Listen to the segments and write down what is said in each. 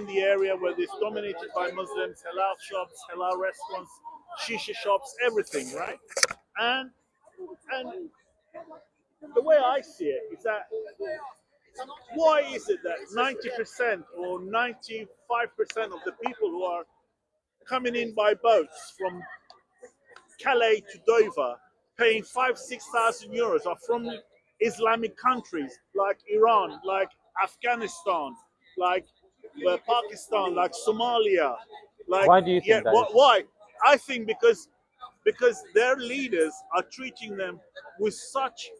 in the area where it's dominated by Muslims, halal shops, halal restaurants, shisha shops, everything, right? And and the way I see it is that why is it that 90% or 95% of the people who are coming in by boats from Calais to Dover, paying 5,000-6,000 euros, are from Islamic countries like Iran, like Afghanistan, like Pakistan, like Somalia, like Why do you think that is? why? I think because their leaders are treating them with such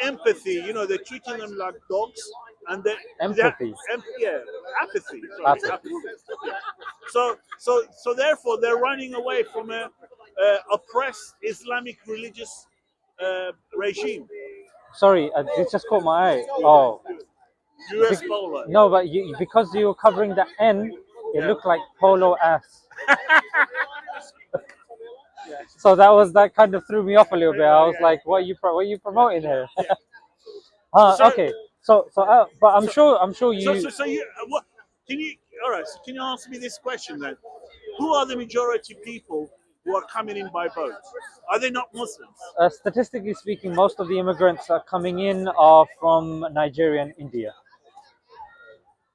empathy. You know, they're treating them like dogs, and Empathy. yeah, apathy. Sorry, apathy. So therefore, they're running away from a oppressed Islamic religious regime. Sorry, it just caught my eye. Oh, U.S. polo. no, but because you were covering the N, it looked like polo ass. So that kind of threw me off a little bit. I was like, what are you promoting here? Okay. But I'm sure you. So you what can you? All right. So can you answer me this question then? Who are the majority people who are coming in by boat? Are they not Muslims? Statistically speaking, most of the immigrants are coming in are from Nigeria and India.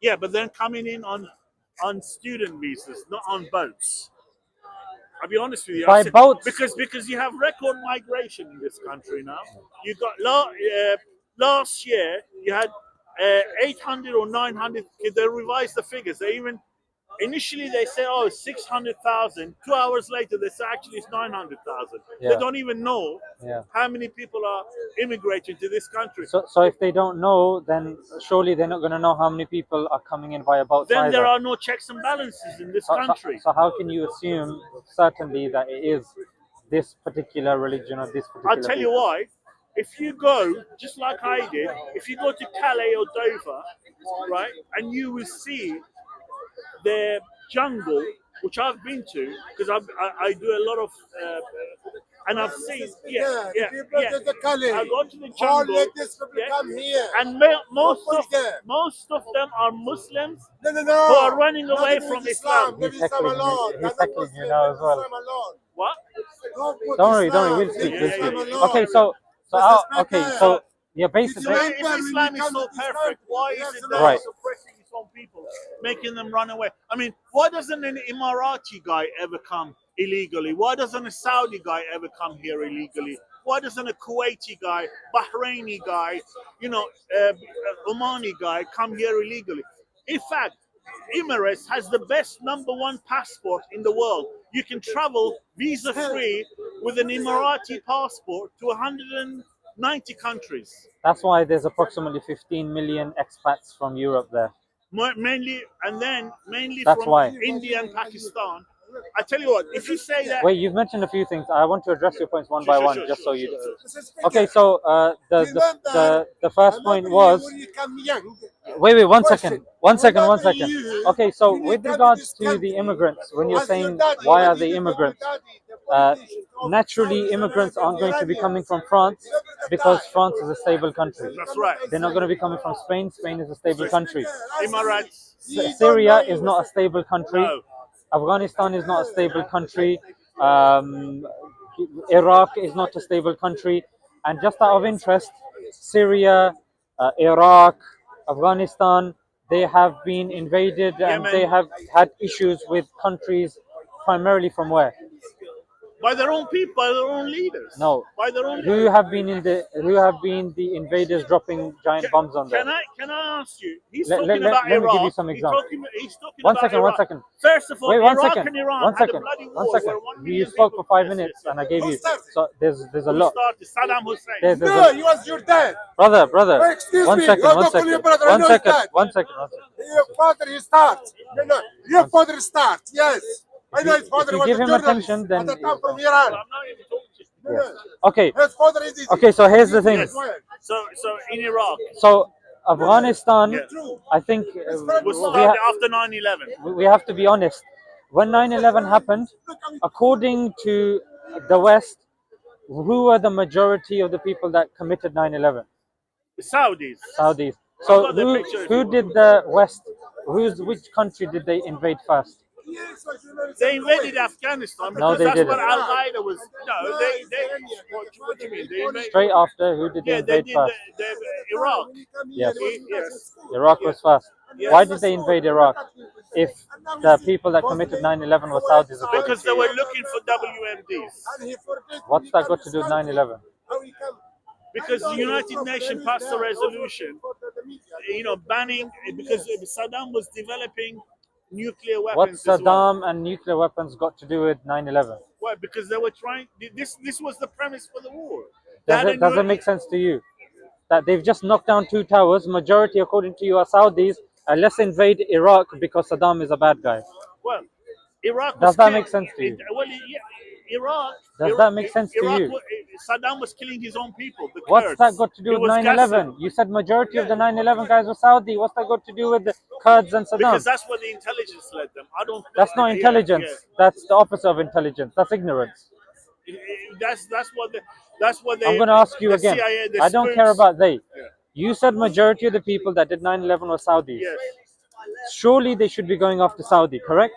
Yeah, but they're coming in on student visas, not on boats. I'll be honest with you. By boats? Because you have record migration in this country now. You got last year you had 800 or 900. They revised the figures. They even initially they say 600,000. 2 hours later they say actually it's 900,000. Yeah. They don't even know Yeah. how many people are immigrating to this country. So if they don't know, then surely they're not going to know how many people are coming in via boats. Then either. there are no checks and balances in this country. So how can you assume certainly that it is this particular religion or this particular I'll tell you why. If you go, just like I did, if you go to Calais or Dover, right, and you will see the jungle, which I've been to, because I do a lot of, and I've seen, yeah. I go to the jungle, come here. and most of them are Muslims who are running away from Islam. He's heckling you now as well. What? Don't worry, we'll speak. Okay, so yeah, basically. If Islam is so perfect, why is it that Right. it's suppressing its own people, making them run away? I mean, why doesn't an Emirati guy ever come illegally? Why doesn't a Saudi guy ever come here illegally? Why doesn't a Kuwaiti guy, Bahraini guy, Omani guy come here illegally? In fact, Emirates has the best #1 passport in the world. You can travel visa-free with an Emirati passport to 190 countries. That's why there's approximately 15 million expats from Europe there. Mainly That's from why. India and Pakistan. I tell you what, if you say that. Wait, you've mentioned a few things. I want to address your points one by one, just so you. Sure. Okay, so the first point was. Wait, one second. Okay, so with regards to the immigrants, when you're saying why are they immigrants, naturally immigrants aren't going to be coming from France because France is a stable country. That's right. They're not going to be coming from Spain. Spain is a stable country. Emirates. Syria is not a stable country. No. Afghanistan is not a stable country. Iraq is not a stable country. And just out of interest, Syria, Iraq, Afghanistan, they have been invaded and they have had issues with countries primarily from where? By their own people, by their own leaders. No. By their own. Who have been the invaders dropping giant bombs on them? Can I ask you? He's Let talking about me Iraq. give you some examples. He's talking One about second. Iraq. First of all, Wait, Iraq and Iran had a bloody war where 1 million You spoke people. for 5 minutes and I gave you. So there's a Who lot. started? Saddam Hussein. No, he was your dad. Brother. Excuse One me. second. Don't call your brother. I know his dad. One second. Your father, he starts. No. Your father starts. Yes. I know his father If you was give a him journalist attention, then. at the time from Iran. I'm not even talking to you. No. Okay. His father is easy. Okay. So here's the thing. Yes. So in Iraq. So Afghanistan, Yeah. I think Was started after 9/11. we have to be honest. When 9/11 happened, according to the West, who were the majority of the people that committed 9/11? The Saudis. Saudis. I've So got the picture if who you did the West which country did they invade first? They invaded Afghanistan No, because they that's didn't. where Al Qaeda was. No, they. What do you mean? They invaded. Straight after, who did they Yeah, they invade did first? Iraq. Yes, Yes. Iraq was first. Yes. Why did they invade Iraq if the people that committed 9/11 were Saudis according Because to they you? were looking for WMDs. What's that got to do with 9/11? Because the United Nations passed a resolution, banning, because Saddam was developing nuclear weapons What's as well. Saddam and nuclear weapons got to do with 9/11? Why? Because they were trying. This was the premise for the war. Does it make sense to you that they've just knocked down 2 towers? Majority, according to you, are Saudis. Let's invade Iraq because Saddam is a bad guy. Well, Iraq. Does that make sense to you? Well, yeah, Iraq. Does that make sense to Iraq, you? Saddam was killing his own people, the What's Kurds. that got to do He with was 9/11? gassing. You said majority of the 9/11 guys were Saudi. What's that got to do with the Kurds and Saddam? Because that's where the intelligence led them. I don't. That's not intelligence. That's the opposite of intelligence. That's ignorance. That's what they. I'm going to ask you again. CIA, I don't care about they. Yeah. You said majority of the people that did 9/11 were Saudis. Yes. Surely they should be going after Saudi, correct?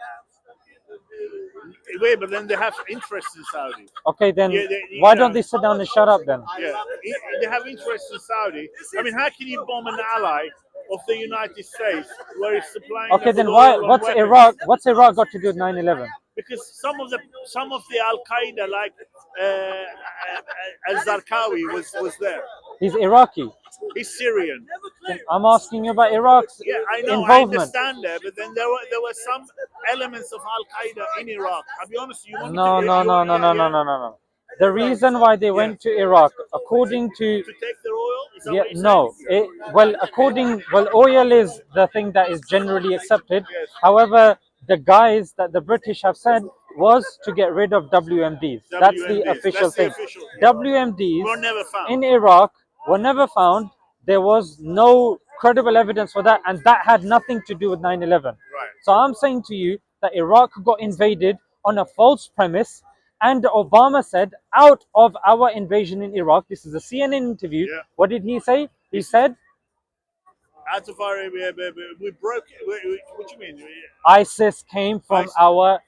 Wait, but then they have interest in Saudi. Okay, then why don't they sit down and shut up then? Yeah, they have interest in Saudi. I mean, how can you bomb an ally of the United States where it's supplying? Okay, then them with why? oil and What's weapons? Iraq? What's Iraq got to do with 9/11? Because some of the Al Qaeda, like Al Zarqawi, was there. He's Iraqi. He's Syrian. I'm asking you about Iraq's Yeah, I know. I involvement. understand that, but then there were some elements of Al Qaeda in Iraq. I'll be honest. You want No, to, no, no, no, no, no, no, no, no. The reason why they went to Iraq, according to to take their oil? Is that yeah, what you're no, saying? oil is the thing that is generally accepted. Yes. However, the guys that the British have said was to get rid of WMDs. That's the WMDs. official That's the thing. official. WMDs Were never found. in Iraq were never found. There was no credible evidence for that, and that had nothing to do with 9/11. Right. So I'm saying to you that Iraq got invaded on a false premise, and Obama said, out of our invasion in Iraq, this is a CNN interview, Yeah. what did he say? He said, Out of our, we broke. What do you mean? ISIS came from ISIS.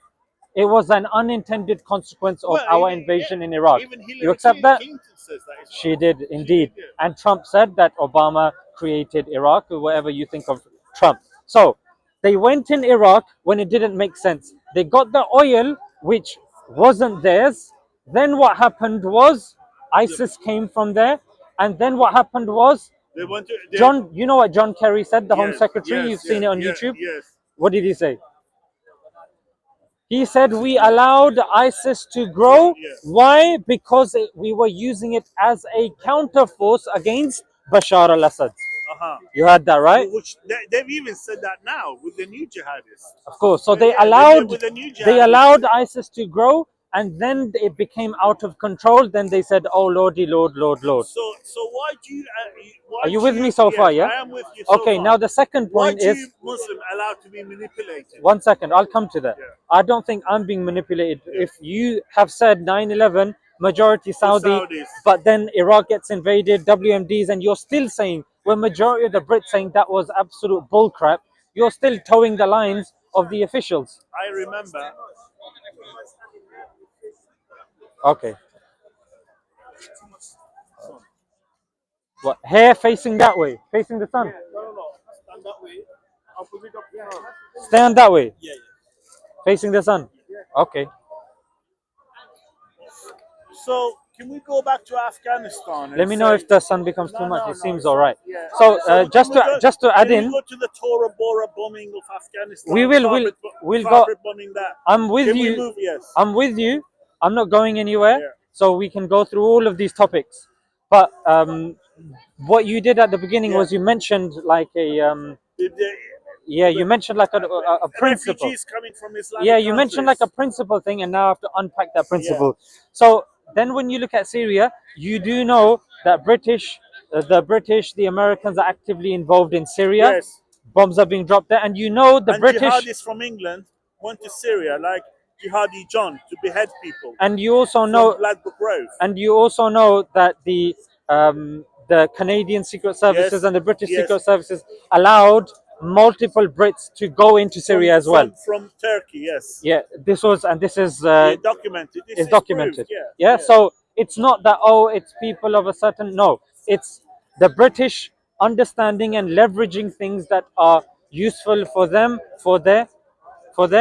it was an unintended consequence of Well, our even- invasion yeah, in Iraq. Even Hillary You accept that? Clinton says that. It's She did indeed. did. And Trump said that Obama created Iraq, or whatever you think of Trump. So they went in Iraq when it didn't make sense. They got the oil, which wasn't theirs. Then what happened was ISIS came from there. And then what happened was They want to. John, you know what John Kerry said, the Home Yes, Secretary? yes, You've seen it on yes, YouTube. Yes. What did he say? He said we allowed ISIS to grow. Yeah. Why? Because we were using it as a counterforce against Bashar al-Assad. You heard that, right? Which they've even said that now with the new jihadists. Of course. So they Yeah, allowed with the new they jihadists. allowed ISIS to grow, and then it became out of control. Then they said, "Oh Lordy, Lord, Lord, Lord." So why do you? Why Are you do with me so far? Yes, Yeah. I am with you. So Okay. far. Now the second Why point do is. you Muslim allowed to be manipulated? 1 second, I'll come to that. Yeah. I don't think I'm being manipulated. If you have said 9/11, majority Saudi, Saudis. but then Iraq gets invaded, WMDs, and you're still saying, when majority of the Brits saying that was absolute bullcrap, you're still towing the lines of the officials. I remember. Okay. What? Hair facing that way, facing the sun. No. Stand that way. I'll put it up here. Stand that way, Yeah. facing the sun. Okay. So can we go back to Afghanistan? Let me know if the sun becomes too much. No, It seems no, all right. yeah. So can we just to add can in, we go to the Tora Bora bombing of Afghanistan? we'll go. Carpet bombing that. I'm with Can you. we move? Yes. I'm with you. I'm not going anywhere. Yeah. So we can go through all of these topics. But what you did at the beginning was you mentioned like a you mentioned like a principle. Refugees coming from Islamic Yeah, you mentioned like a countries. principle thing, and now I have to unpack that principle. So then, when you look at Syria, you do know that the Americans are actively involved in Syria. Yes. Bombs are being dropped there, and you know the And British. jihadis from England went to Syria, like Jihadi John, to behead people. And you also from know, Blackbrook Grove. and you also know that the Canadian Secret Services Yes, and the British yes. Secret Services allowed multiple Brits to go into Syria as well. From Turkey, yes. Yeah, this was, and this is Documented. This is is documented. proved, Yeah, so it's not that, oh, it's people of a certain, no, it's the British understanding and leveraging things that are useful for them, for their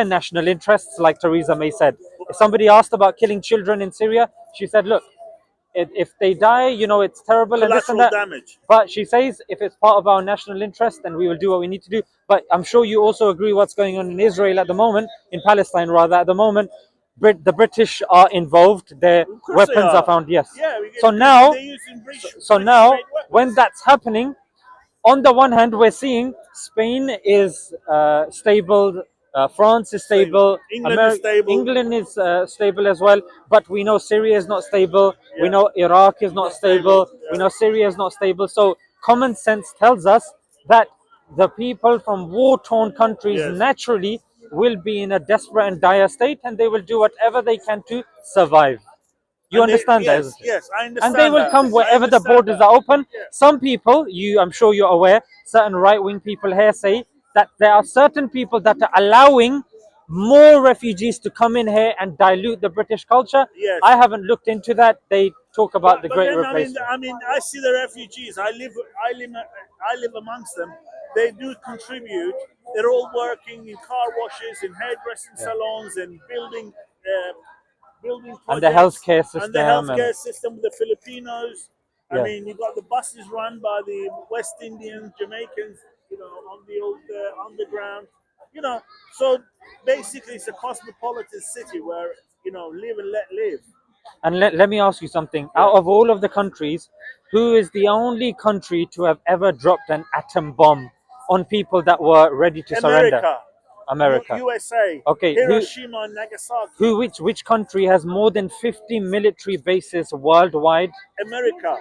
national interests, like Theresa May said. If somebody asked about killing children in Syria, she said, look, if they die, you know, it's terrible and this and Collateral that. damage. But she says, if it's part of our national interest, then we will do what we need to do. But I'm sure you also agree what's going on in Israel at the moment, in Palestine rather, at the moment. The British are involved. Their Of course they weapons are found. Yes. Yeah, So now, they're using British now, made weapons. when that's happening, on the one hand, we're seeing Spain is stable, France is stable, England is stable. England is stable as well, but we know Syria is not stable. We Yeah. know Iraq is not stable. stable, We know Syria is not stable. So common sense tells us that the people from war-torn countries Yes. naturally will be in a desperate and dire state, and they will do whatever they can to survive. You And understand that, yes, isn't it? yes, I understand. And they will that. come I wherever the understand borders that. are open. Yeah. Some people, I'm sure you're aware, certain right-wing people here say that there are certain people that are allowing more refugees to come in here and dilute the British culture. Yes. I haven't looked into that. They talk about the great then, replacement. I mean, I see the refugees. I live amongst them. They do contribute. They're all working in car washes, in hairdressing salons, and building projects. And the healthcare system. And the healthcare system with the Filipinos. Yeah. I mean, you've got the buses run by the West Indians, Jamaicans, you know, on the old underground. You know, so basically it's a cosmopolitan city where, you know, live and let live. And let me ask you something. Out of all of the countries, who is the only country to have ever dropped an atom bomb on people that were ready to surrender? America. USA. Okay, Hiroshima and Nagasaki. Which country has more than 50 military bases worldwide? America.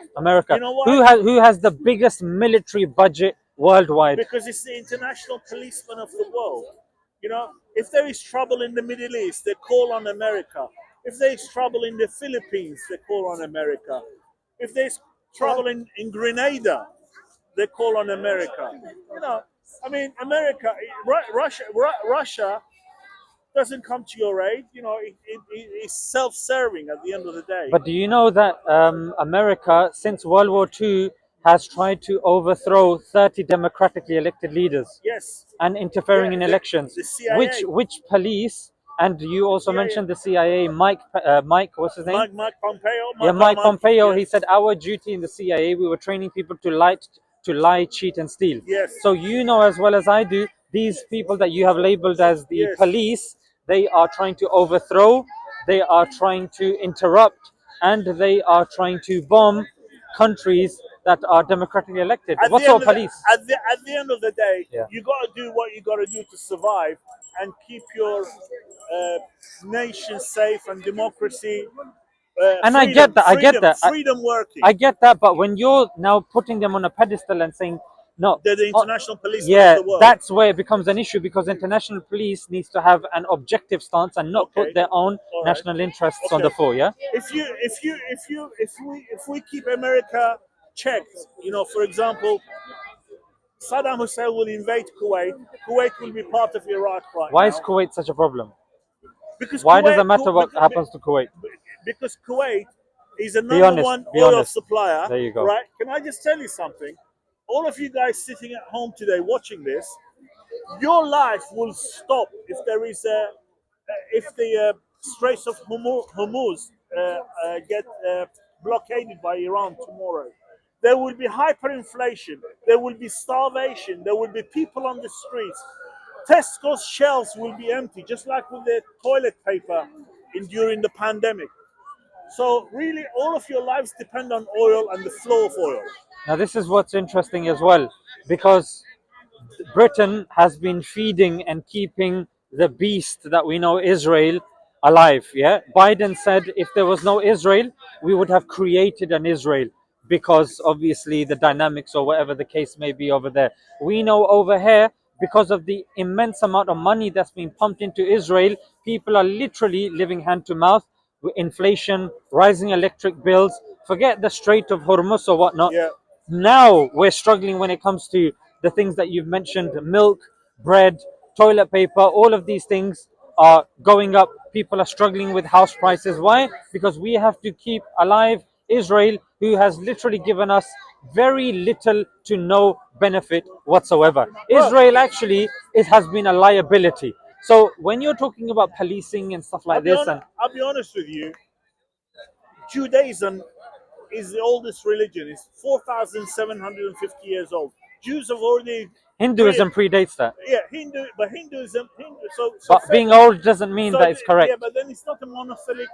You know why? Who has the biggest military budget worldwide? Because it's the international policeman of the world. You know, if there is trouble in the Middle East, they call on America. If there is trouble in the Philippines, they call on America. If there's trouble in Grenada, they call on America. You know, I mean, America, Russia doesn't come to your aid. You know, it's self-serving at the end of the day. But do you know that America, since World War II, has tried to overthrow 30 democratically elected leaders? Yes. And interfering in elections. The CIA. Which police? And you also mentioned the CIA. Mike, what's his name? Mike Pompeo. Mike Pompeo. Yes. He said our duty in the CIA, we were training people to lie, cheat, and steal. Yes. So you know as well as I do, these people that you have labeled as the police, they are trying to overthrow, they are trying to interrupt, and they are trying to bomb countries that are democratically elected. What sort of police? At the end of the day, you got to do what you got to do to survive and keep your nation safe and democracy. And freedom, I get that. I get that. Freedom working. I get that. But when you're now putting them on a pedestal and saying, no, they're the international police of the world. That's where it becomes an issue, because international police needs to have an objective stance and not put their own national interests on the fore. Yeah. If we keep America checked, you know, for example, Saddam Hussein will invade Kuwait. Kuwait will be part of Iraq right Why now. is Kuwait such a problem? Because why does it matter what happens to Kuwait? Because Kuwait is a number one oil supplier. There you go. Right? Can I just tell you something? All of you guys sitting at home today watching this, your life will stop if there is if the Straits of Hormuz get blockaded by Iran tomorrow. There will be hyperinflation. There will be starvation. There will be people on the streets. Tesco's shelves will be empty, just like with the toilet paper during the pandemic. So really, all of your lives depend on oil and the flow of oil. Now, this is what's interesting as well, because Britain has been feeding and keeping the beast that we know, Israel, alive. Yeah, Biden said if there was no Israel, we would have created an Israel, because obviously the dynamics or whatever the case may be over there. We know over here, because of the immense amount of money that's been pumped into Israel, people are literally living hand to mouth with inflation, rising electric bills. Forget the Strait of Hormuz or whatnot. Yeah. Now we're struggling when it comes to the things that you've mentioned, milk, bread, toilet paper, all of these things are going up. People are struggling with house prices. Why? Because we have to keep alive Israel, who has literally given us very little to no benefit whatsoever. Israel actually, it has been a liability. So when you're talking about policing and stuff like this, and I'll be honest with you. Judaism is the oldest religion. It's 4,750 years old. Jews have already Hinduism predates that. yeah, Hinduism. But being old doesn't mean that it's correct. Yeah, but then it's not a monophilic,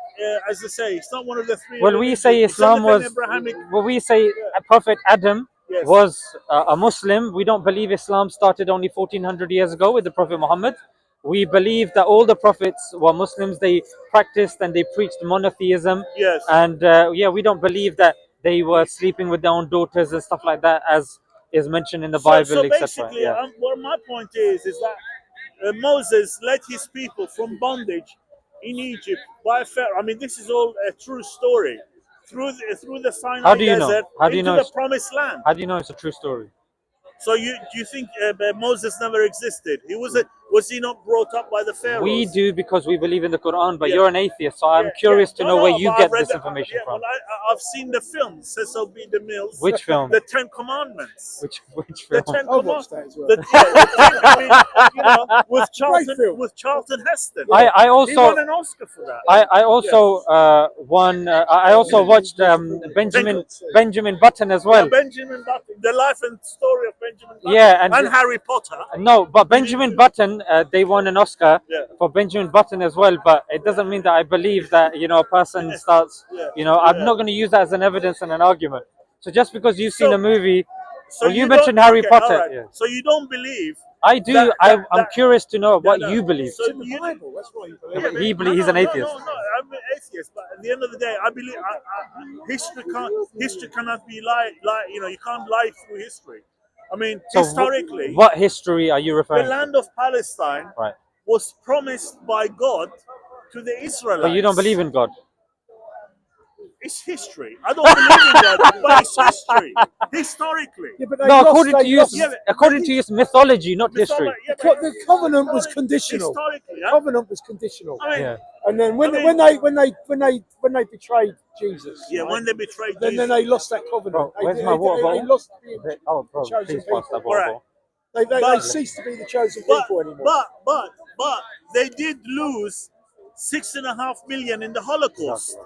as they say. It's not one of the three. Well, we say Islam was. Abrahamic. Well, we say Prophet Adam Yes. was a Muslim. We don't believe Islam started only 1400 years ago with the Prophet Muhammad. We believe that all the prophets were Muslims. They practiced and they preached monotheism. Yes. And yeah, we don't believe that they were sleeping with their own daughters and stuff like that, as is mentioned in the Bible, So etc. basically, Yeah. what my point is that Moses led his people from bondage in Egypt by Pharaoh. I mean, this is all a true story. Through the Sinai How do you know? desert How do you into know the it's- promised land. How do you know it's a true story? So do you think Moses never existed? Was he not brought up by the pharaohs? We do because we believe in the Quran, but Yeah. you're an atheist, so I'm Yeah, curious yeah. to No, know no, where you but get I've read this the- information yeah, from. Well, I've seen the film Cecil B. DeMille's. Which film? The Ten Commandments. Which The film? Ten I watched Commandments. that as well. I mean, with film. Charlton Heston. I He also won an Oscar for that. I also I also watched Benjamin Button as well. Benjamin Button, the life and story of Benjamin Button. Yeah, and Harry Potter. No, but Benjamin Button, they won an Oscar Yeah. for Benjamin Button as well. But it doesn't mean that I believe that a person starts. I'm not going to use that as an evidence and an argument. So just because you've seen a movie, So you mentioned Harry Potter. all right. Yeah. So you don't believe? I do. I'm curious to know what you believe. So In the Bible, that's why you believe. Yeah, but he's an atheist. No, I'm an atheist. But at the end of the day, I believe history cannot be you can't lie through history. I mean, So historically, what history are you the referring to? land of Palestine Right. was promised by God to the Israelites. But you don't believe in God. It's history. I don't believe in God, but it's history. Historically. Yeah, but they No, lost- according they to you, lost- according to you, it's mythology, not history. Yeah, but the covenant was conditional. historically, The covenant was conditional. I mean, Yeah. And then when I mean- they betrayed Jesus, yeah, right, when they betrayed then Jesus. they lost that covenant. Bro, where's my water they bottle? lost being Oh, bro, chosen please people. pass that All right. bottle. They But- ceased to be the chosen but, people anymore. but they did lose 6.5 million in the Holocaust.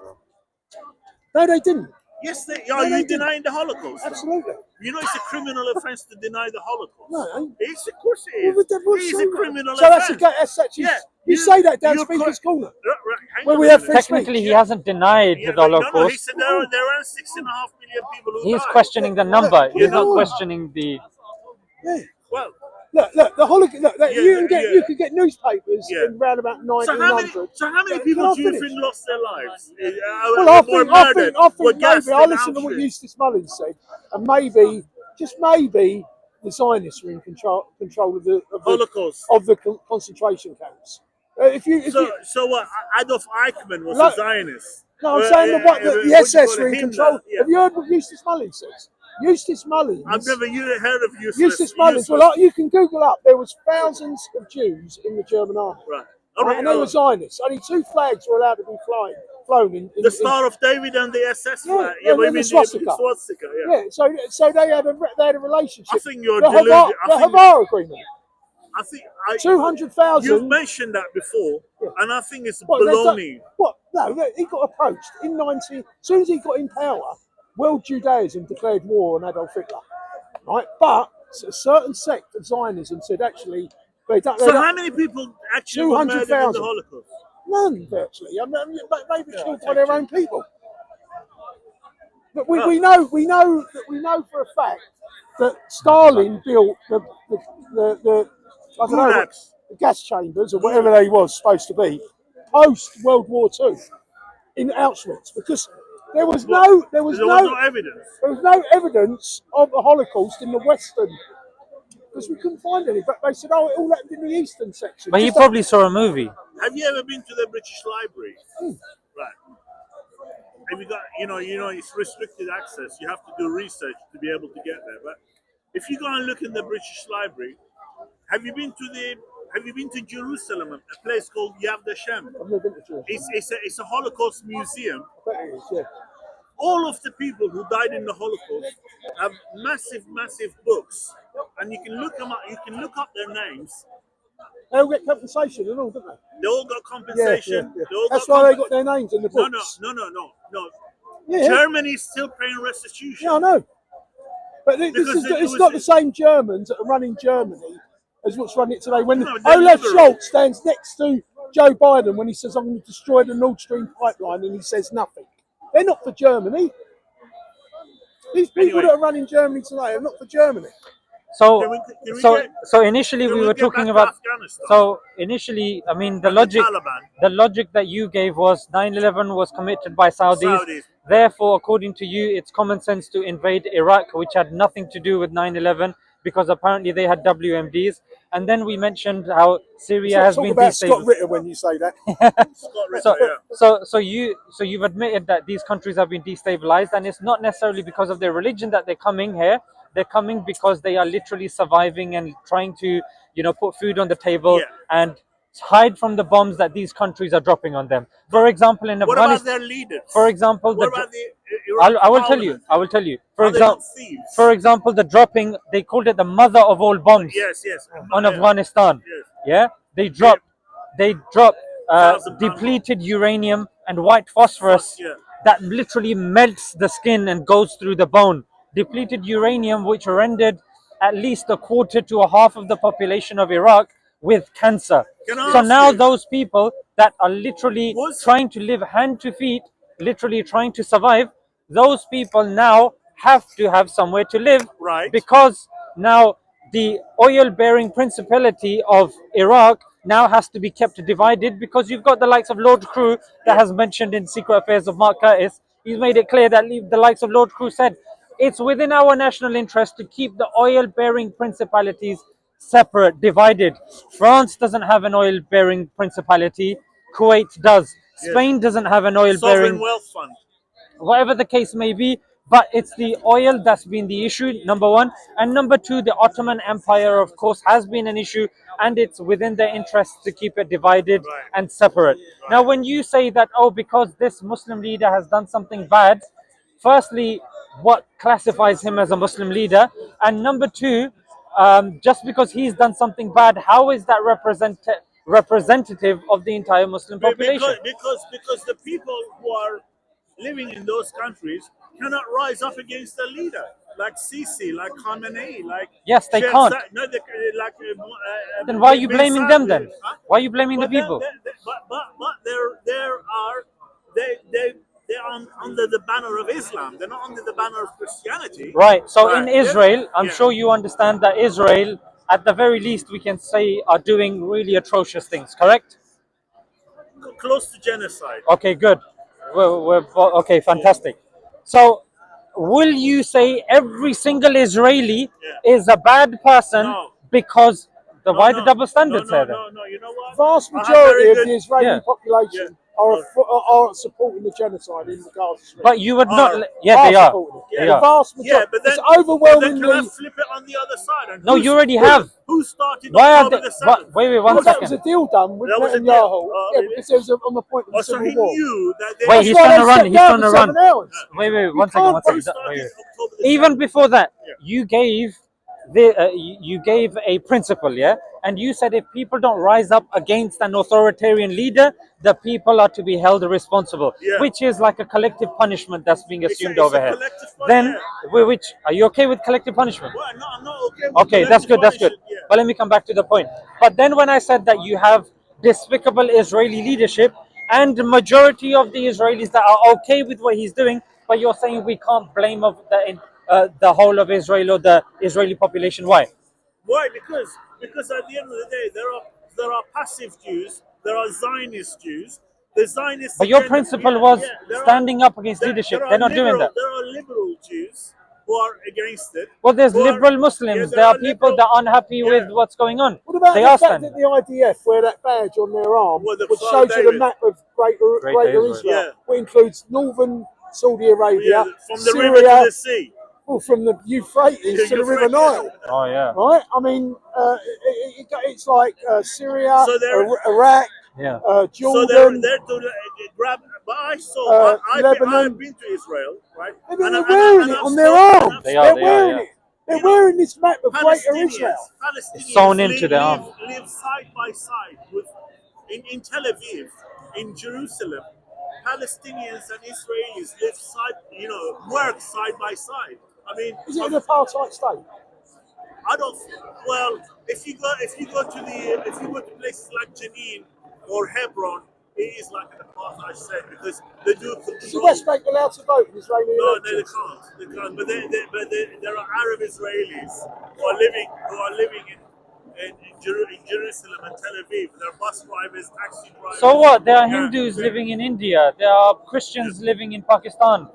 No, they didn't. Yes, No, are they you didn't. denying the Holocaust? Absolutely. You know it's a criminal offense to deny the Holocaust. No. It's, of course it Well, is. but that was It is so- a criminal So that's offense. such. Yeah, You say that down you're Speaker's Corner. Hang Where on we a have minute. free Technically, he speech. hasn't denied Yeah, the no, he Holocaust. said there are 6.5 million people who He's died. questioning the number. He's Yeah. not questioning the. Yeah. Well, Look, the Holocaust. Look, Yeah, you can get newspapers Yeah. in around about so how many 1900. people do you finish? think lost their lives? Well, I think were maybe gassed I in listened to what Auschwitz? Eustace Mullins said, and maybe, just maybe, the Zionists were in control of the Holocaust. concentration camps. If you So what? Adolf Eichmann was Look, a Zionist. no, I'm saying the what do you SS call were it, in Himmler, control. yeah. Have you heard what Eustace Mullins says? Eustace Mullins. I've never heard of Eustace Mullins. Well, you can Google up. There was thousands of Jews in the German army, Right. right, and they were Zionists. Only 2 flags were allowed to be flown in The Star of David and the SS Yeah, flag. and but then the swastika. swastika, yeah. Yeah, so they had a relationship. I think you're the deluded. Havar agreement. I think 200,000. You've mentioned that before, Yeah. and I think it's What, baloney. What? No, look, he got approached in 19. As soon as he got in power, World Judaism declared war on Adolf Hitler, right? But a certain sect of Zionism said actually they don't. So how many people actually were murdered in the 200,000. Holocaust? None virtually. I mean, maybe killed by their own people. But we know for a fact that Stalin built the I don't know what, Gulags. the gas chambers or whatever they was supposed to be post World War II in Auschwitz because there was no evidence. there was no evidence of the Holocaust in the Western because we couldn't find any. But they said, oh, it all happened in the Eastern section. But he Just probably saw a movie. Have you ever been to the British Library? Right. Have you got, it's restricted access. You have to do research to be able to get there. But if you go and look in the British Library, have you been to Jerusalem, a place called Yad Vashem? I've never been to Jerusalem. It's a Holocaust museum. I bet it is, yeah. All of the people who died in the Holocaust have massive books, and you can look them up. You can look up their names. They all get compensation and all, don't they? They all got compensation. Yeah. They all That's got why they got their names in the No, books. no. Yeah. Germany's still paying restitution. Yeah, I know. But it's not the same Germans that are running Germany as what's running it today. When Olaf Scholz stands next to Joe Biden when he says, I'm going to destroy the Nord Stream pipeline, and he says nothing. They're not for Germany. These people that are running Germany today are not for Germany. So initially we were talking about. So initially, I mean, the logic that you gave was 9/11 was committed by Saudis. Therefore, according to you, it's common sense to invade Iraq, which had nothing to do with 9/11, because apparently they had WMDs. And then we mentioned how Syria has been destabilized. Scott Ritter when you say that. So you've admitted that these countries have been destabilized, and it's not necessarily because of their religion that they're coming here. They're coming because they are literally surviving and trying to, put food on the table and hide from the bombs that these countries are dropping on them. For example, in Afghanistan. What about their leaders? For example, I will tell you. For example, the dropping, they called it the mother of all bombs. Yes. On Afghanistan. Yes. Yeah, they dropped depleted uranium and white phosphorus that literally melts the skin and goes through the bone. Depleted uranium, which rendered at least a quarter to a half of the population of Iraq with cancer. So now those people that are literally trying to live hand to feet, literally trying to survive, those people now have to have somewhere to live, because now the oil-bearing principality of Iraq now has to be kept divided, because you've got the likes of Lord Crew that has mentioned in Secret Affairs of Mark Curtis. He's made it clear that the likes of Lord Crew said it's within our national interest to keep the oil-bearing principalities separate, divided. France doesn't have an oil-bearing principality. Kuwait does. Spain doesn't have an oil-bearing. Sovereign wealth fund. Whatever the case may be, but it's the oil that's been the issue, number one. And number two, the Ottoman Empire, of course, has been an issue, and it's within their interest to keep it divided and separate. Now, when you say that, because this Muslim leader has done something bad, firstly, what classifies him as a Muslim leader? And number two, just because he's done something bad, how is that representative of the entire Muslim population? Because the people who are living in those countries cannot rise up against the leader, like Sisi, like Khamenei, like yes, they can't. Then why are you blaming them then? Why are you blaming the people? They're under the banner of Islam. They're not under the banner of Christianity. Right. So in Israel, I'm sure you understand that Israel, at the very least, we can say, are doing really atrocious things. Correct? Close to genocide. Okay, good. Okay, fantastic. So, will you say every single Israeli is a bad person because why the double standards here then? No, you know what? Vast majority of the Israeli population are supporting the genocide in the Gaza Strip. But you would not. Yeah, they are. The vast majority. But then, it's overwhelmingly. Then can I flip it on the other side? No, you already have. Who started? Why are they? Wait, 1 second. That was a deal done with Netanyahu. Because it was on the point of the Civil War. Wait, he's trying to run. He's trying to run. Wait, 1 second. Even before that, you gave a principle, and you said if people don't rise up against an authoritarian leader, the people are to be held responsible, which is like a collective punishment that's being assumed over here. Then, which are you okay with collective punishment? Well, no, I'm not okay. Okay, that's good. But let me come back to the point. But then when I said that you have despicable Israeli leadership and the majority of the Israelis that are okay with what he's doing, but you're saying we can't blame the whole of Israel or the Israeli population. Why? Why? Because at the end of the day, there are passive Jews, there are Zionist Jews. The Zionists. But your principle was standing up against leadership. They're not doing that. There are liberal Jews who are against it. Well, there's liberal Muslims. There are people that are unhappy with what's going on. What about the fact that the IDF wear that badge on their arm, which shows you the map of Greater Israel, which includes northern Saudi Arabia, from the Syria, river to the sea. Well, from the Euphrates to the River Nile, Oh yeah. right? I mean, it's like Syria, So they're- Iraq, Yeah. So they're Jordan. there to grab. But I saw. I've Lebanon. been to Israel, right? They're wearing it on their arms. They They're are, wearing yeah. it. They're You know, wearing this map of Greater Israel. Palestinians sewn into their arm. live side by side with in Tel Aviv, in Jerusalem. Palestinians and Israelis live work side by side. I mean, Is it an apartheid state? I don't. Well, if you go to places like Jenin or Hebron, it is like an apartheid state because they do control. Is the West Bank allowed to vote in Israeli No, elections? they can't. But there are Arab Israelis who are living in Jerusalem and Tel Aviv. There are bus drivers, taxi drivers. So what? There are Yeah, Hindus they- living in India. There are Christians living in Pakistan,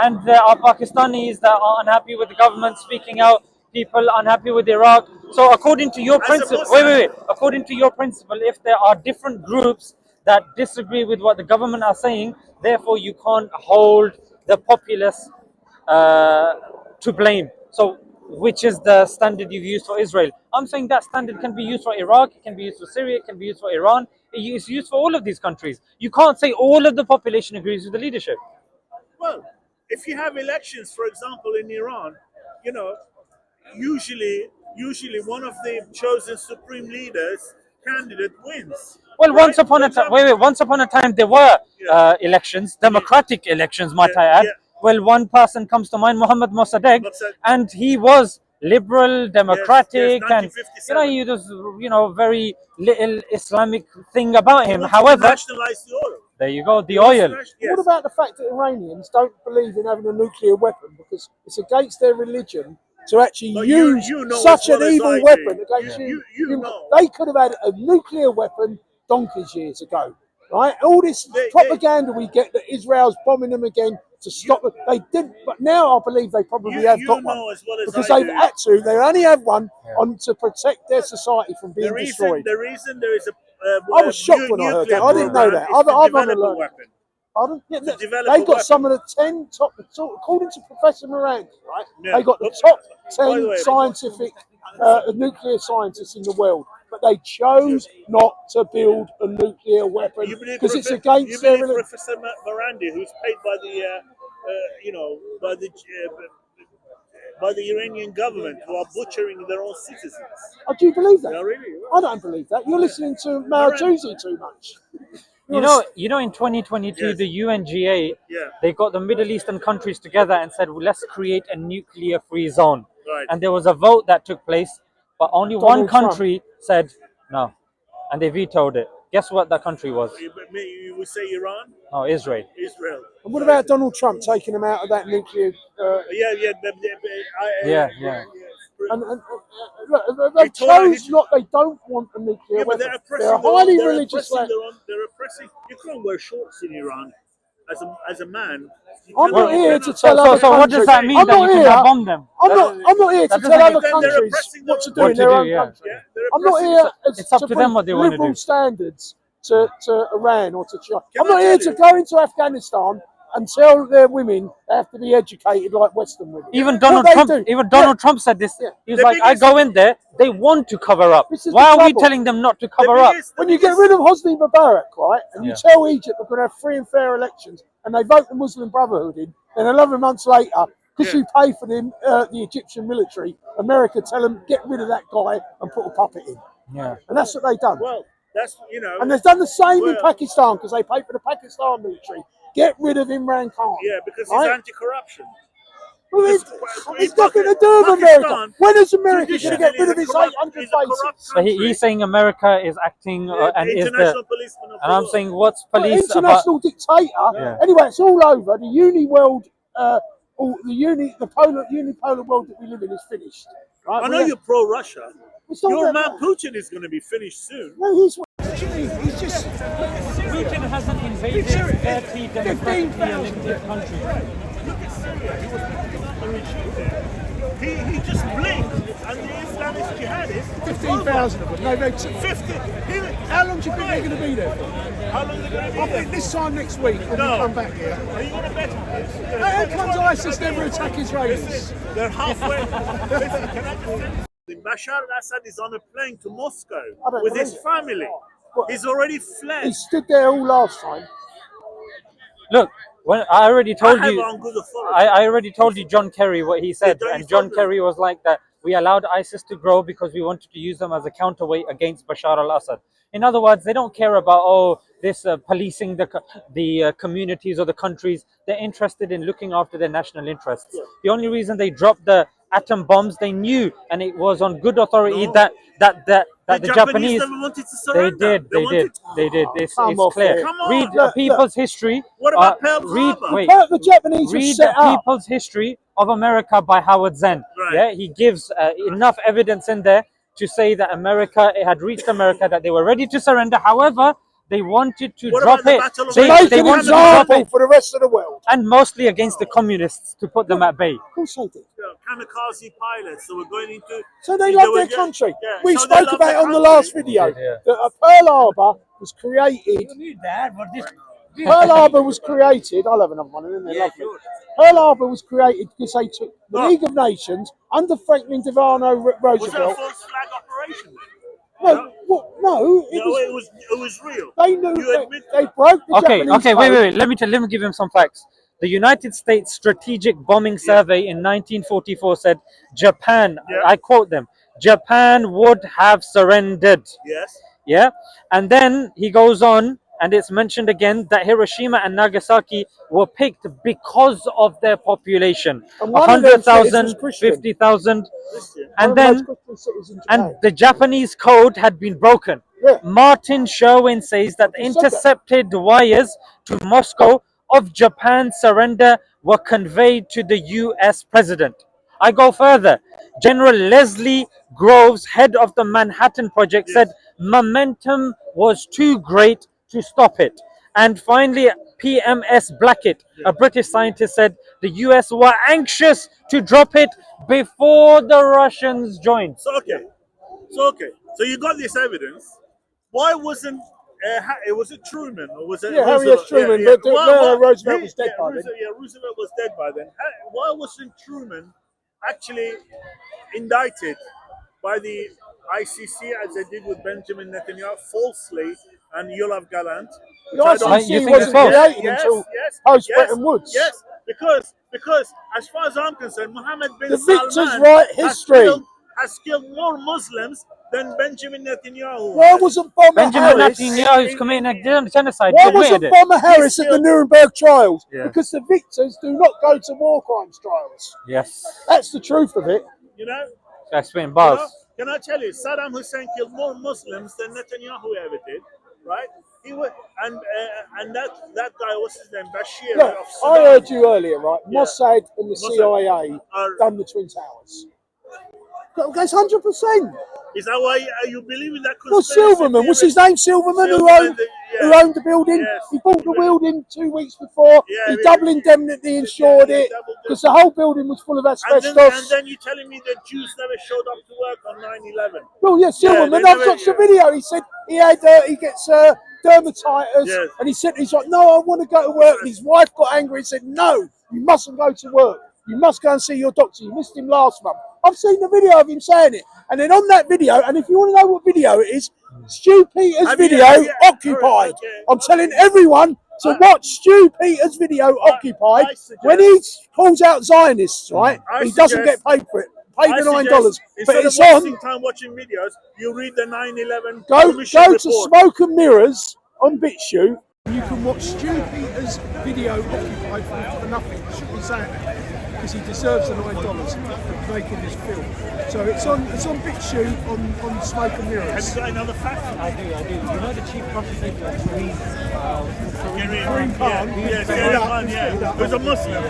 and there are Pakistanis that are unhappy with the government speaking out. People unhappy with Iraq. So according to your As a principle, Muslim- wait. According to your principle, if there are different groups that disagree with what the government are saying, therefore you can't hold the populace to blame. So which is the standard you've used for Israel? I'm saying that standard can be used for Iraq, it can be used for Syria, it can be used for Iran. It's used for all of these countries. You can't say all of the population agrees with the leadership. Well, if you have elections, for example, in Iran, you know, usually one of the chosen supreme leaders candidate wins. Well, right? once upon For a time, example- once upon a time there were Yeah. elections, democratic elections, might Yeah, I add. yeah. Well, one person comes to mind, Mohammed Mossadegh, Mossad- and he was liberal, democratic, and 1957. he was very little Islamic thing about He him. wanted to However, nationalize the oil. there you go, the He wants to oil. yes. What about the fact that Iranians don't believe in having a nuclear weapon because it's against their religion to actually But use you know such as well an as evil I do. weapon against You know. They could have had a nuclear weapon donkeys years ago, right? All this They- propaganda we get that Israel's bombing them again to stop it. They didn't, but now I believe they probably have You got know one as well as because I they've do. had to. They only have one on to protect their society from being destroyed. The reason there is a I was shocked when I heard that. I didn't know that. I've develop only a learned. weapon. Pardon? Yeah, To develop they a got weapon. some of the 10 top, according to Professor Moran, right? Yeah. They got the top By 10 the way- scientific nuclear scientists in the world, but they chose not to build a nuclear weapon You believe because it's you against their believe religion. Professor Marandi, who's paid by the by the Iranian government, who are butchering their own citizens. Oh, do you believe that? Yeah, really? I don't believe that. You're listening to Mao Zedong too much. In 2022, Yes. the UNGA, Yeah. they got the Middle Eastern countries together and said, well, let's create a nuclear-free zone. Right. And there was a vote that took place, but only one Donald Trump. country said no, and they vetoed it. Guess what that country was? You would say Iran, No, Israel. Israel. And what about Donald Trump taking them out of that nuclear? Yeah. And look, they chose not. They don't want a nuclear Yeah, but weapon. they're oppressing They're a their own- highly they're religious oppressing land. their own- They're oppressing. You can't wear shorts in Iran as a man. You I'm not cannot- here you to cannot- tell other So what countries. does that mean I'm that not you can here. now bomb them? I'm not here to that tell doesn't other mean- Then they're countries oppressing what their to own do in What to their do, own yeah. country. Yeah, they're I'm not oppressing- here It's up to bring them what they wanna liberal do. standards to Iran or to China. Can I'm I not here tell to go into Afghanistan and tell their women they have to be educated like Western women. Even What Donald they Trump, do- even Donald Trump said this. Yeah. He was The like, biggest- I go in there, they want to cover up. This is Why the are we trouble. telling them not to cover up? When you get rid of Hosni Mubarak, right, and you Yeah. tell Egypt we're going to have free and fair elections, and they vote the Muslim Brotherhood in, then 11 months later, because Yeah. you pay for the Egyptian military, America tell them get rid of that guy and put a puppet in, Yeah. and that's what they've done. Well, that's And they've done the same in Well- Pakistan because they pay for the Pakistan military. Get rid of Imran Khan. yeah, because right? it's anti-corruption. Well, Because it's nothing to do with Pakistan America. When is America going to traditionally get rid is of a its corrupt- 800 is a corrupt bases? So he's saying America is acting and is the, international policeman of and the I'm world. saying what's Well, police about? international dictator. Yeah. Anyway, it's all over. The unipolar world that we live in is finished. Right? I know you're pro-Russia. It's not Your that man bad. Putin is going to be finished soon. No, he's just. Putin hasn't invaded 30 democratically elected countries. Look at Syria. He was picking up the regime there. He just blinked, and the Islamic Islamist jihadists. 15,000 of them. No, they took 50. How long do you think they're going to be there for? How long are they going to be I there? think this time next week when we come back here. Are you going to bet on this? How comes ISIS never attack Israelis? They're halfway. Listen, can I just tell you? Bashar al-Assad is on a plane to Moscow with his family. He's already fled. He stood there all last time. Look, when I already told you, on good authority. I already told you John Kerry what he said, Yeah, and John Kerry was like that. We allowed ISIS to grow because we wanted to use them as a counterweight against Bashar al-Assad. In other words, they don't care about this policing the communities or the countries. They're interested in looking after their national interests. Yeah. The only reason they dropped the atom bombs, they knew, and it was on good authority that the Japanese never wanted to surrender. they did. It's off clear. it. Come on. Read Look, people's history. What about Pearl Harbor? Wait. The Japanese were Read set the up. People's History of America by Howard Zinn. Right. Yeah, he gives enough evidence in there to say that it had reached America, that they were ready to surrender. However, they wanted to What drop about the it. Battle of To They make an wanted to drop example it, for the rest of the world. and mostly against the communists to put them at bay. Of course they did. Kamikaze pilots that were going into. So they love their country. We so they spoke love about their it on the country. last video. Yeah. That Pearl Harbor was created. Pearl Harbor was created. I'll have another one, and then they're lovely. Pearl Harbor was created because they took the League of Nations under Franklin Delano Was that a Roosevelt. false flag operation? No, it was. It was real. They knew You admit they broke the Okay, Japanese wait. code. Let me give him some facts. The United States Strategic Bombing Survey in 1944 said Japan, Yeah. I quote them, Japan would have surrendered. Yes. Yeah, and then he goes on, and it's mentioned again that Hiroshima and Nagasaki were picked because of their population, And one of them cities 100,000, was Christian. 50,000, Christian. and One of the then most Christian cities in Japan. and the Japanese code had been broken. Yeah. Martin Sherwin says that He said that. intercepted wires to Moscow of Japan's surrender were conveyed to the US president. I go further. General Leslie Groves, head of the Manhattan Project, said momentum was too great to stop it. And finally, PMS Blackett, a British scientist, said the US were anxious to drop it before the Russians joined. So you got this evidence. Why wasn't was it Truman or was it Harry Roosevelt? S. Truman, but Roosevelt was dead by then. Roosevelt was dead by then. Why wasn't Truman actually indicted by the ICC as they did with Benjamin Netanyahu falsely and Yoav Gallant? The You ICC think wasn't it's false? created until post-Bretton Woods. Yes, because as far as I'm concerned, Mohammed bin The Salman victors write history. has killed more Muslims than Benjamin Netanyahu. Why wasn't Bomber Benjamin Harris? Netanyahu is committing a genocide. Why He admitted wasn't it. Bomber Harris at the Nuremberg trials? Yeah. Because the victors do not go to war crimes trials. Yes, That's the truth of it. You know? that's spitting bars. Can I tell you, Saddam Hussein killed more Muslims than Netanyahu ever did, right? He was, and that guy, what's his name, Bashir Look, of I Sudan. heard you earlier, right? Yeah. Mossad and the Mossad CIA are- done the Twin Towers. That's 100%. Is that why you believe in that Well, conspiracy Silverman, what's theory? his name? Silverman, who Silverman, owned the building. Yes. He bought the building 2 weeks before. Yeah, He double indemnity insured he it double- because the whole building was full of And asbestos. then you're telling me that Jews never showed up to work on 9/11. Well, yeah, Silverman. they I've never- watched the video. He said he gets dermatitis, Yes. and he's like, no, I want to go to work. And his wife got angry and said, no, you mustn't go to work. You must go and see your doctor. You missed him last month. I've seen the video of him saying it. And then on that video, and if you want to know what video it is, Stu Peters' video, Occupied. Okay. I'm telling everyone to watch Stu Peters' video, Occupied. I suggest- When he calls out Zionists, right, I he doesn't get suggest- paid for it. Paid I the $9. suggest But instead it's of on. wasting time watching videos, you read the 9/11 Go Commission to report. Smoke and Mirrors on BitChute. You can watch Stu Peters' video Occupied for nothing. I shouldn't be saying that because he deserves the $9 for making this film. So it's on BitChute on Smoke and Have Mirrors. you got another fact? I do. You know the chief prosecutor of Kareem Kareem Khan. Yes, Kareem Khan, yeah. Who's a Muslim.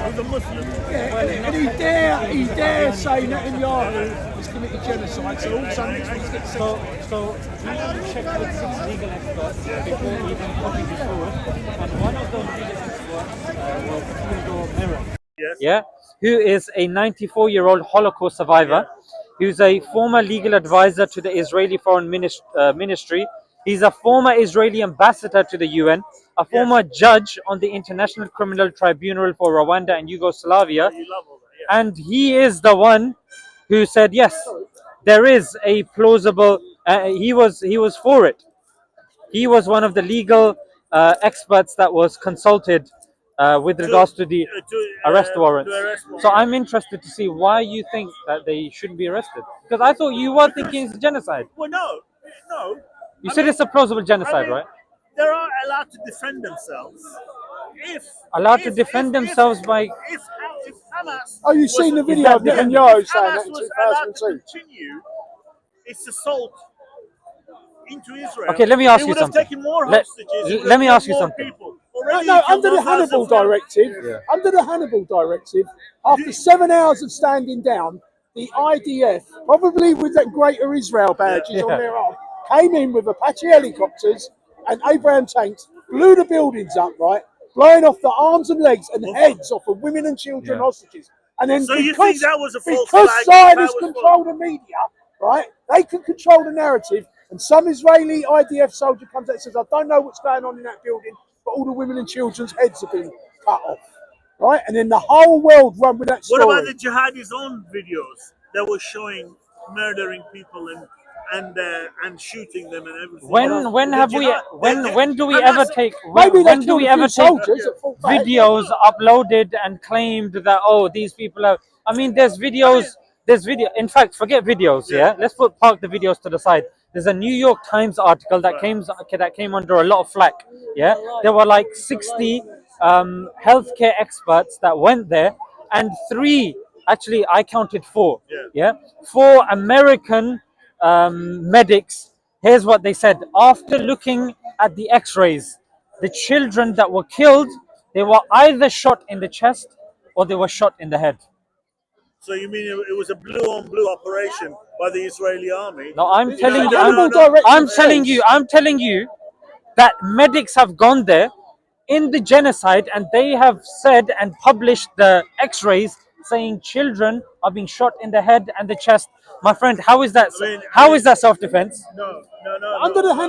Yeah, and he dare say Netanyahu has committed genocide. So all of a sudden next week's get So he checked with 6 legal experts before even putting this forward, and one of those legal experts was Theodore Miller. Yes. Yeah, who is a 94-year-old Holocaust survivor. who's a former legal advisor to the Israeli Foreign Ministry. He's a former Israeli ambassador to the UN, a former judge on the International Criminal Tribunal for Rwanda and Yugoslavia, You love all that, yeah. and he is the one who said yes, there is a plausible. He was for it. He was one of the legal experts that was consulted with regards to the arrest warrants. So I'm interested to see why you think that they shouldn't be arrested. Because I thought you were thinking it's a genocide. Well, no. You said it's a plausible genocide, right? They are allowed to defend themselves. Allowed to defend themselves by. If Hamas. Oh, you've seen the video of that Netanyahu if saying Hamas that in was allowed to 2002. continue its assault into Israel. Okay, let me ask they you would have something. taken more Let- hostages. It would let have me killed ask you more something. people. No, Already no, it killed under the 1,000 Hannibal from- Directive, under the Hannibal Directive, after 7 hours of standing down, the IDF, probably with that Greater Israel badges on their arm, came in with Apache helicopters and Abraham tanks, blew the buildings up, right, blowing off the arms and legs and heads off of women and children hostages. And then So you think that was a false because flag? Zionists That was control the media, right, they can control the narrative, and some Israeli IDF soldier comes out and says, I don't know what's going on in that building, but all the women and children's heads have been cut off. Right? And then the whole world run with that story. What about the jihadis' own videos that were showing murdering people and shooting them and everything? When The have we? jihad- When do we Hamas- ever take? Maybe When they do killed we a few ever take soldiers that fought back. videos uploaded and claimed that these people are? I mean, there's videos. There's video. In fact, forget videos. Yeah, let's park the videos to the side. There's a New York Times article that came under a lot of flack. Yeah, there were like 60 healthcare experts that went there, and actually I counted 4. Yeah, 4 American medics. Here's what they said: after looking at the X-rays, the children that were killed, they were either shot in the chest or they were shot in the head. So you mean it was a blue-on-blue operation by the Israeli army? Now I'm telling you, Hannibal I'm Directive telling you that medics have gone there in the genocide and they have said and published the X-rays saying children are being shot in the head and the chest. My friend, how is that? How is that self-defense? No. under the Hannibal